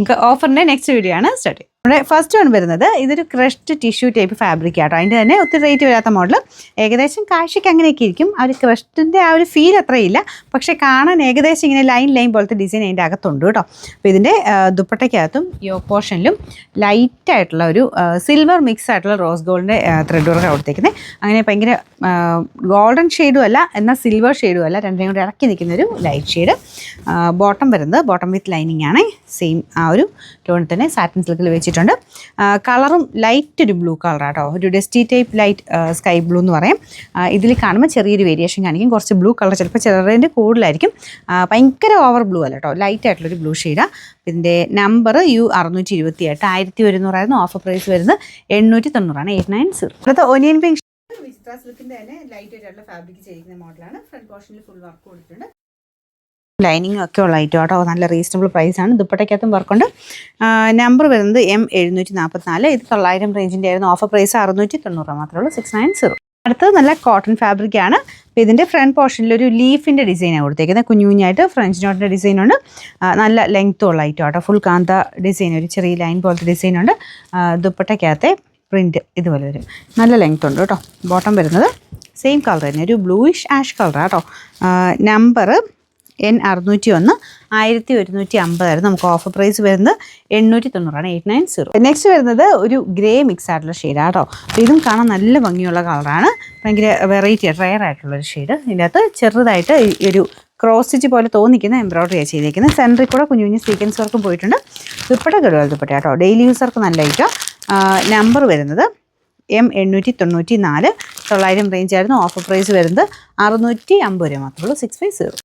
നമുക്ക് ഓഫറിൻ്റെ next video ആണ് start ചെയ്യുന്നത്. നമ്മുടെ ഫസ്റ്റ് വൺ വരുന്നത് ഇതൊരു ക്രഷ്ഡ് ടിഷ്യൂ ടൈപ്പ് ഫാബ്രിക് ആട്ടോ. അതിൻ്റെ തന്നെ ഒത്തിരി റേറ്റ് വരാത്ത മോഡൽ. ഏകദേശം കാഴ്ചയ്ക്ക് അങ്ങനെയൊക്കെ ഇരിക്കും. ആ ഒരു ക്രഷ്ഡിൻ്റെ ആ ഒരു ഫീൽ അത്രയില്ല, പക്ഷേ കാണാൻ ഏകദേശം ഇങ്ങനെ ലൈൻ പോലത്തെ ഡിസൈൻ അതിൻ്റെ അകത്തുണ്ട് കേട്ടോ. അപ്പോൾ ഇതിൻ്റെ ദുപ്പട്ടയ്ക്കകത്തും യോ പോർഷനിലും ലൈറ്റായിട്ടുള്ള ഒരു സിൽവർ മിക്സ് ആയിട്ടുള്ള റോസ് ഗോൾഡിൻ്റെ ത്രെഡ് വർക്ക് കൊടുത്തേക്കുന്നത്. അങ്ങനെ ഭയങ്കര ഗോൾഡൻ ഷെയ്ഡും അല്ല, എന്നാൽ സിൽവർ ഷെയ്ഡും അല്ല, രണ്ടിനെയും കൂടെ ഇറക്കി നിൽക്കുന്നൊരു ലൈറ്റ് ഷെയ്ഡ്. ബോട്ടം വരുന്നത് ബോട്ടം വിത്ത് ലൈനിങ് ആണ്. സെയിം ആ ഒരു ടോണിൽ തന്നെ സാറ്റിൻ സിൽക്കിൽ വെച്ചിട്ടുണ്ട്. കളറും ലൈറ്റ് ഒരു ബ്ലൂ കളറാട്ടോ, ഒരു dusty type light sky blue എന്ന് പറയും. ഇതിൽ കാണുമ്പോൾ ചെറിയൊരു വേരിയേഷൻ കാണിക്കും, കുറച്ച് ബ്ലൂ കളർ ചിലപ്പോൾ ചിലതിൻ്റെ കൂടുതലായിരിക്കും. ഭയങ്കര ഓവർ ബ്ലൂ അല്ല കേട്ടോ, ലൈറ്റ് ആയിട്ടുള്ളൊരു ബ്ലൂ ഷെയ്ഡാണ്. ഇതിൻ്റെ നമ്പർ U628, 1100 ഓഫർ പ്രൈസ് വരുന്നത് 890, 890. അടുത്ത ഒനിയൻ പിങ്ക് വിചിത്ര സിൽക്കിൻ്റെ തന്നെ ലൈറ്റ് ആയിട്ടുള്ള ഫാബ്രിക് ചെയ്തിരിക്കുന്ന മോഡലാണ്. ഫ്രണ്ട് പോർഷനിൽ ഫുൾ വർക്ക് കൊടുത്തിട്ടുണ്ട്. ലൈനിങ് ഒക്കെ ഉള്ള ഐറ്റം കേട്ടോ, നല്ല റീസണബിൾ പ്രൈസാണ്. ദുപ്പട്ടയ്ക്കകത്തും വർക്കുണ്ട്. നമ്പർ വരുന്നത് M744. ഇത് 900 റേഞ്ചിൻ്റെ ആയിരുന്നു. ഓഫർ പ്രൈസ് 690 മാത്രമേ ഉള്ളൂ, 690. അടുത്തത് നല്ല കോട്ടൺ ഫാബ്രിക് ആണ്. അപ്പോൾ ഇതിൻ്റെ ഫ്രണ്ട് പോർഷനിലൊരു ലീഫിൻ്റെ ഡിസൈനാണ് കൊടുത്തേക്കുന്നത്. കുഞ്ഞുകുഞ്ഞായിട്ട് ഫ്രഞ്ച് നോട്ടിൻ്റെ ഡിസൈനുണ്ട്. നല്ല ലെങ്ത്തുള്ള ഐറ്റം കേട്ടോ, ഫുൾ കാന്ത ഡിസൈൻ, ഒരു ചെറിയ ലൈൻ പോലത്തെ ഡിസൈനുണ്ട്. ദുപ്പട്ടയ്ക്കകത്തെ പ്രിൻറ്റ് ഇതുപോലെ വരും, നല്ല ലെങ്ത് ഉണ്ട് കേട്ടോ. ബോട്ടം വരുന്നത് സെയിം കളർ തന്നെ, ഒരു ബ്ലൂയിഷ് ആഷ് കളറാണ് കേട്ടോ. നമ്പർ N601, 1150 ആയിരുന്നു. നമുക്ക് ഓഫർ പ്രൈസ് വരുന്നത് 890, 890. നെക്സ്റ്റ് വരുന്നത് ഒരു ഗ്രേ മിക്സ് ആയിട്ടുള്ള ഷെയ്ഡാണ് കേട്ടോ. അപ്പോൾ ഇതും കാണാൻ നല്ല ഭംഗിയുള്ള കളറാണ്, ഭയങ്കര വെറൈറ്റി റയർ ആയിട്ടുള്ളൊരു ഷെയ്ഡ്. ഇതിനകത്ത് ചെറുതായിട്ട് ഒരു ക്രോസ് സ്റ്റിച്ച് പോലെ തോന്നിക്കുന്ന എംബ്രോയ്ഡറിയാണ് ചെയ്തേക്കുന്നത്. സെൻറ്ററിൽ കൂടെ കുഞ്ഞു കുഞ്ഞു സീക്വൻസ് വർക്കും പോയിട്ടുണ്ട്. ദുപ്പട്ട ഗഡുവൽ ദുപ്പട്ട കേട്ടോ, ഡെയിലി യൂസർക്ക് നല്ല ഐറ്റം. നമ്പർ വരുന്നത് M894, 900 റേഞ്ച് ആയിരുന്നു. ഓഫർ പ്രൈസ് വരുന്നത് 650 മാത്രമേ ഉള്ളൂ, 650.